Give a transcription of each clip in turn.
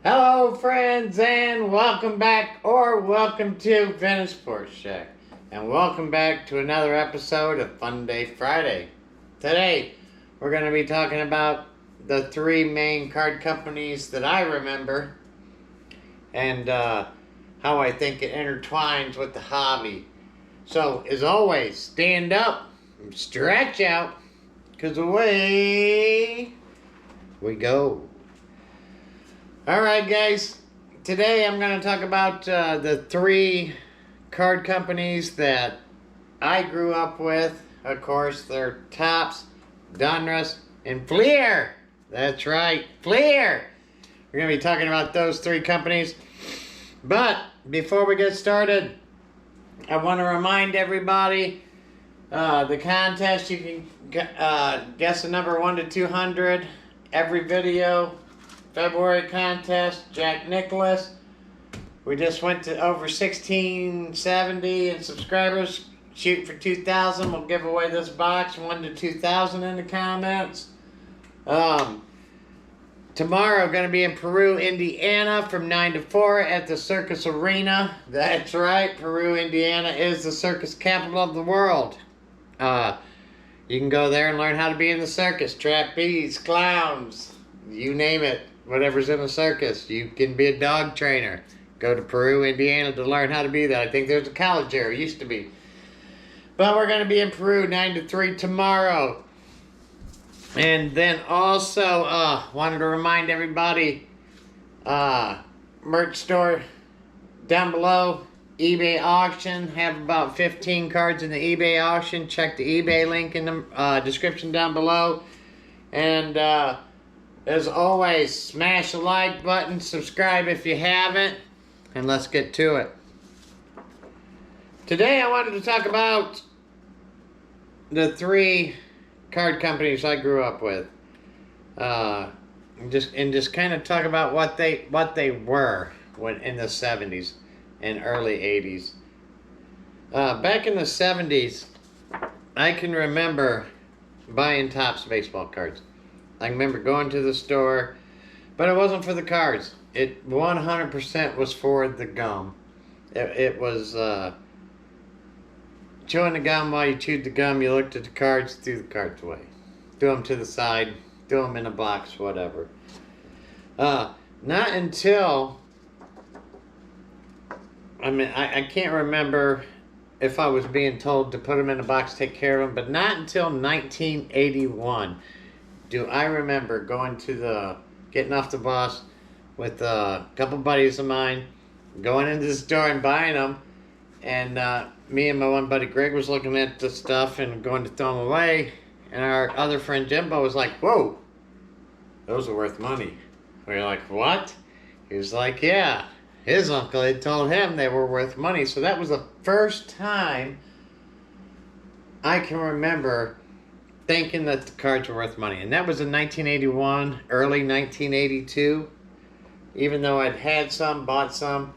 Hello friends and welcome back or welcome to Vintage Sports Shack and welcome back to another episode of Fun Day Friday. Today we're going to be talking about the three main card companies that I remember and how I think it intertwines with the hobby. So as always, stand up and stretch out because away we go. Alright guys, today I'm going to talk about the three card companies that I grew up with. Of course, they're Topps, Donruss, and Fleer. That's right, Fleer. We're going to be talking about those three companies. But before we get started, I want to remind everybody the contest. You can guess the number 1 to 200 every video. February contest, Jack Nicholas. We just went to over 1670 in subscribers. Shoot for 2,000. We'll give away this box, 1 to 2,000 in the comments. Tomorrow, going to be in Peru, Indiana from 9 to 4 at the Circus Arena. That's right, Peru, Indiana is the circus capital of the world. You can go there and learn how to be in the circus. Trapeze, clowns, you name it. Whatever's in a circus. You can be a dog trainer. Go to Peru, Indiana to learn how to be that. I think there's a college there. It used to be. But we're going to be in Peru 9 to 3 tomorrow. And then also wanted to remind everybody, merch store down below, eBay auction. Have about 15 cards in the eBay auction. Check the eBay link in the description down below. And as always, smash the like button, subscribe if you haven't, and let's get to it. Today I wanted to talk about the three card companies I grew up with. Just kind of talk about what they were in the 70s and early 80s. Back in the 70s, I can remember buying Topps baseball cards. I remember going to the store, but it wasn't for the cards. It 100% was for the gum. It was chewing the gum. While you chewed the gum, you looked at the cards, threw the cards away. Threw them to the side, threw them in a box, whatever. Not until, I can't remember if I was being told to put them in a box, take care of them, but not until 1981. Do I remember getting off the bus with a couple buddies of mine, going into the store and buying them, and me and my one buddy Greg was looking at the stuff and going to throw them away, and our other friend Jimbo was like, "Whoa, those are worth money." We were like, "What?" He was like, "Yeah." His uncle had told him they were worth money, so that was the first time I can remember thinking that the cards were worth money. And that was in 1981, early 1982. Even though I'd had some, bought some.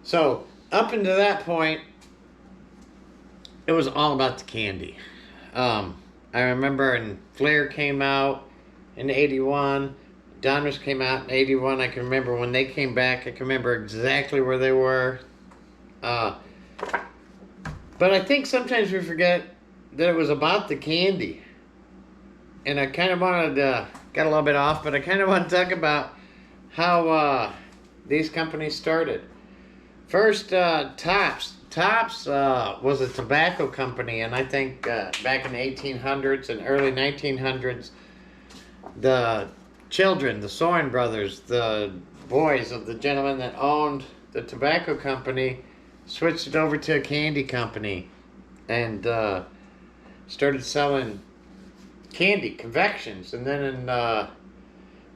So, up until that point, it was all about the candy. I remember when Fleer came out in 81. Donruss came out in 81. I can remember when they came back. I can remember exactly where they were. But I think sometimes we forget that it was about the candy. And I kind of wanted to get a little bit off, but I kind of want to talk about how these companies started. First, Topps. Topps was a tobacco company, and I think back in the 1800s and early 1900s, the children, the Soren brothers, the boys of the gentleman that owned the tobacco company, switched it over to a candy company and started selling candy, confections. And then in, I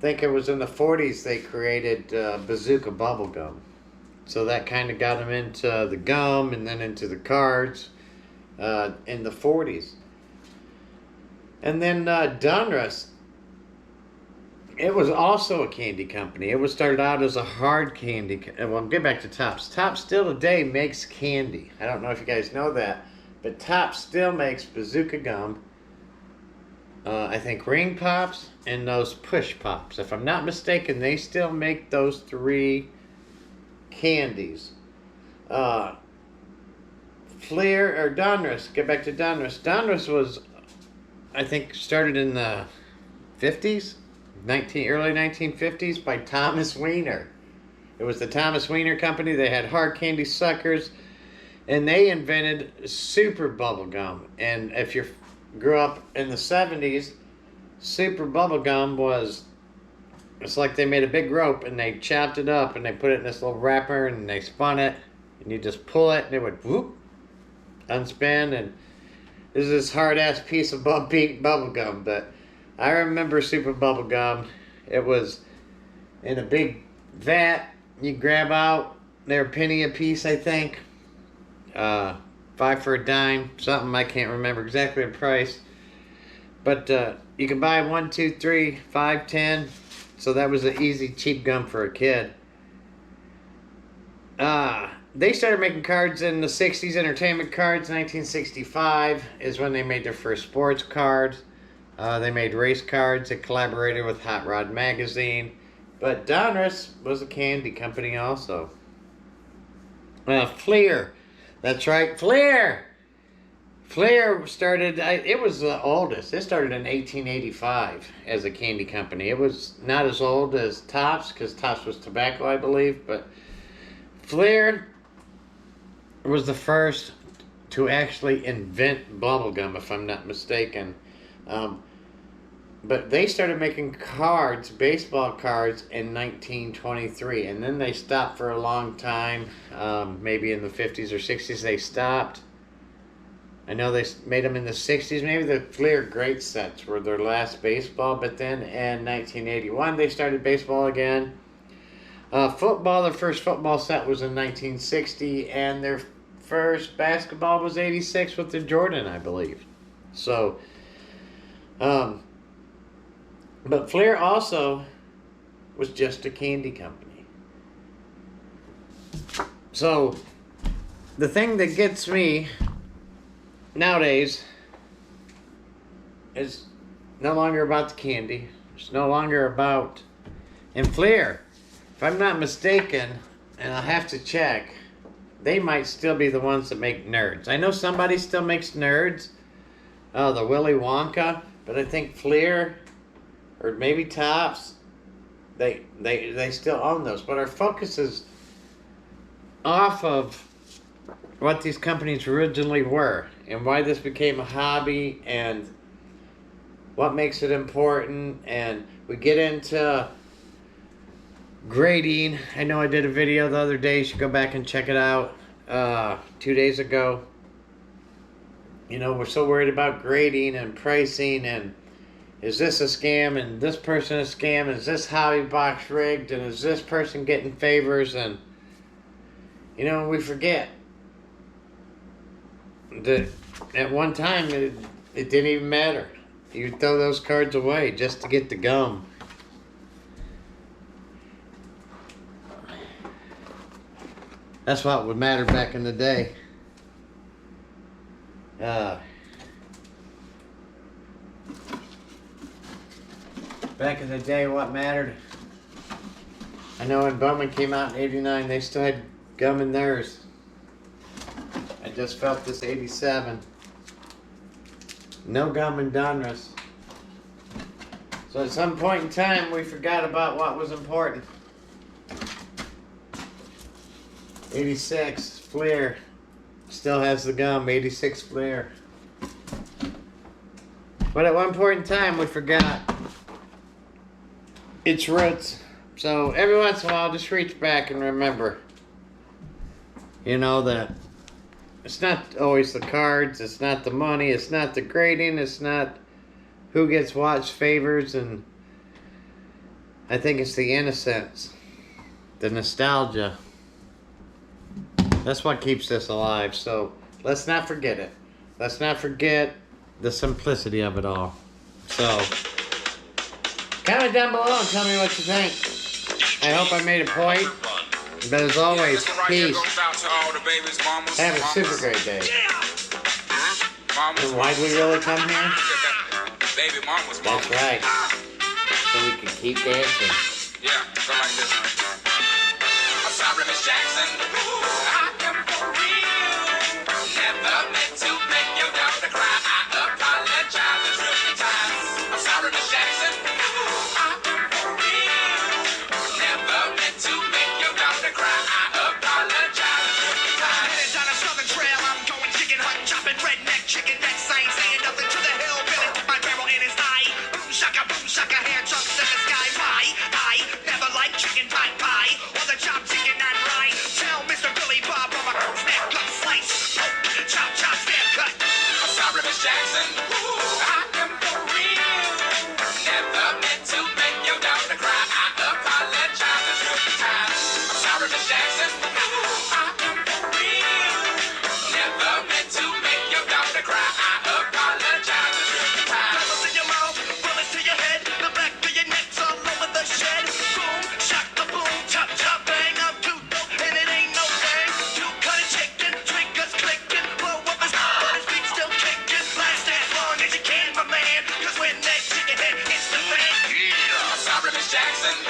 think it was in the 40s, they created Bazooka bubble gum. So that kind of got them into the gum and then into the cards in the 40s. And then Donruss, it was also a candy company. It was started out as a hard candy. Well, get back to Topps. Topps still today makes candy. I don't know if you guys know that, but Topps still makes Bazooka gum I think ring pops and those push pops. If I'm not mistaken, they still make those three candies. Flair or Donruss. Get back to Donruss. Donruss was, I think, started in the 50s, early 1950s by Thomas Weiner. It was the Thomas Weiner Company. They had hard candy suckers, and they invented super bubble gum. And if you grew up in the 70s, super bubble gum was, it's like they made a big rope and they chopped it up and they put it in this little wrapper and they spun it, and you just pull it and it would whoop, unspin, and this is this hard ass piece of bubble gum. But I remember super bubble gum. It was in a big vat. You grab out, they're a penny a piece, I think. 5 for a dime, something, I can't remember exactly the price. But you can buy 1, 2, 3, 5, 10. So that was an easy, cheap gum for a kid. They started making cards in the 60s, entertainment cards. 1965 is when they made their first sports cards. They made race cards. They collaborated with Hot Rod Magazine. But Donruss was a candy company also. Flair. That's right, Flair. Flair started, it was the oldest. It started in 1885 as a candy company. It was not as old as Tops, because Tops was tobacco, I believe. But Flair was the first to actually invent bubblegum, if I'm not mistaken. But they started making cards, baseball cards, in 1923. And then they stopped for a long time. Maybe in the 50s or 60s they stopped. I know they made them in the 60s. Maybe the Flair Great Sets were their last baseball. But then in 1981 they started baseball again. Football, their first football set was in 1960. And their first basketball was 86 with the Jordan, I believe. So, but Flair also was just a candy company. So, the thing that gets me nowadays is no longer about the candy. It's no longer about... And Flair, if I'm not mistaken, and I'll have to check, they might still be the ones that make Nerds. I know somebody still makes Nerds, the Willy Wonka, but I think Flair... or maybe Tops, they still own those. But our focus is off of what these companies originally were and why this became a hobby and what makes it important. And we get into grading. I know I did a video the other day. You should go back and check it out 2 days ago. You know, we're so worried about grading and pricing and is this a scam, and this person a scam, is this hobby box rigged, and is this person getting favors, and you know, we forget that at one time it didn't even matter. You throw those cards away just to get the gum. That's what would matter back in the day. Back in the day, what mattered? I know when Bowman came out in 89, they still had gum in theirs. I just felt this 87. No gum in Donruss. So at some point in time, we forgot about what was important. 86, Flair. Still has the gum, 86 Flair. But at one point in time, we forgot its roots. So every once in a while, just reach back and remember, you know, that it's not always the cards, it's not the money, it's not the grading, it's not who gets watched favors, and I think it's the innocence, the nostalgia. That's what keeps this alive. So let's not forget it. Let's not forget the simplicity of it all. So comment down below and tell me what you think. I hope I made a point. But as always, peace. Have a super great day. And why'd we really come here? baby mom was That's mama. right. So we can keep dancing. Yeah, go like this. I'm sorry, Miss Jackson. I am for real. Never meant to make your daughter cry. I apologize a trillion times. I'm sorry, Miss Jackson. I am for real. Never meant to make your daughter cry. I apologize a trillion times. Headed down a southern trail, I'm going chicken hunt, chopping redneck chicken necks. I ain't saying nothing to the hillbilly. My barrel in his eye. Boom shaka, hair trunks in the sky. Why? I never liked chicken pie pie or the chopped chicken and rye. Tell Mr. Billy Bob from a snap cut slice. Poke, chop, snap cut. I'm sorry, Miss Jackson. I am for real. Never meant to make your daughter cry. I apologize a trillion times. I'm sorry, Miss Jackson. I am for real. Never meant to make your daughter cry. I apologize a trillion times. Bullets in your mouth, bullets to your head, the back of your neck's all over the shed. Boom, shaka, boom, chop, bang. I'm too dope and it ain't no thing. Two cut chicken, triggers clicking, blow up his feet still kicking. Last as long as you can, my man, 'cause when that chicken head hits the fan, I'm sorry, Miss Jackson.